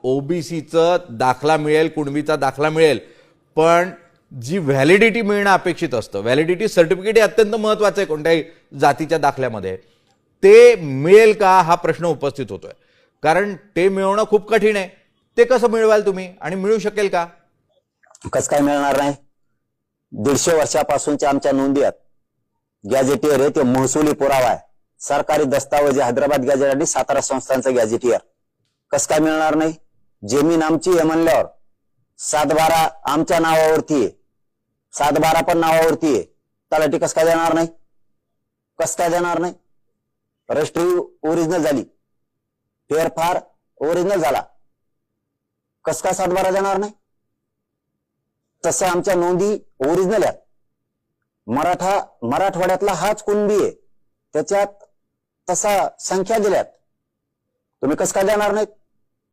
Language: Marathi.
ओबीसीचं दाखला मिळेल, कुणबीचा दाखला मिळेल, पण जी व्हॅलिडिटी मिळणं अपेक्षित असतं, व्हॅलिडिटी सर्टिफिकेट हे अत्यंत महत्वाचं आहे कोणत्याही जातीच्या दाखल्यामध्ये, ते मिळेल का हा प्रश्न उपस्थित होतोय. कारण ते मिळवणं खूप कठीण आहे. ते कसं मिळवाल तुम्ही आणि मिळू शकेल का? कसं काय मिळणार नाही. 150 वर्षापासूनच्या आमच्या नोंदी आहेत, गॅजेटियर आहे, ते महसुली पुरावा आहे, सरकारी दस्तावेज, हैदराबाद गॅजेट आणि सातारा संस्थांचं गॅजेटियर. कसं काय मिळणार नाही. जमीन आमची आहे म्हणल्यावर 7/12 आमच्या नावावरती आहे, 7/12 पण नावावरती आहे, तलाठी कसं काय देणार नाही. कसं काय देणार नाही. रजिस्ट्री ओरिजिनल झाली, फेरफार ओरिजिनल झाला, कसं काय 7/12 देणार नाही. तसं आमच्या नोंदी ओरिजिनल आहेत. मराठवाड्यातला हाच कुणबी आहे, त्याच्यात तसा संख्या दिल्यात, तुम्ही कसं काय देणार नाहीत.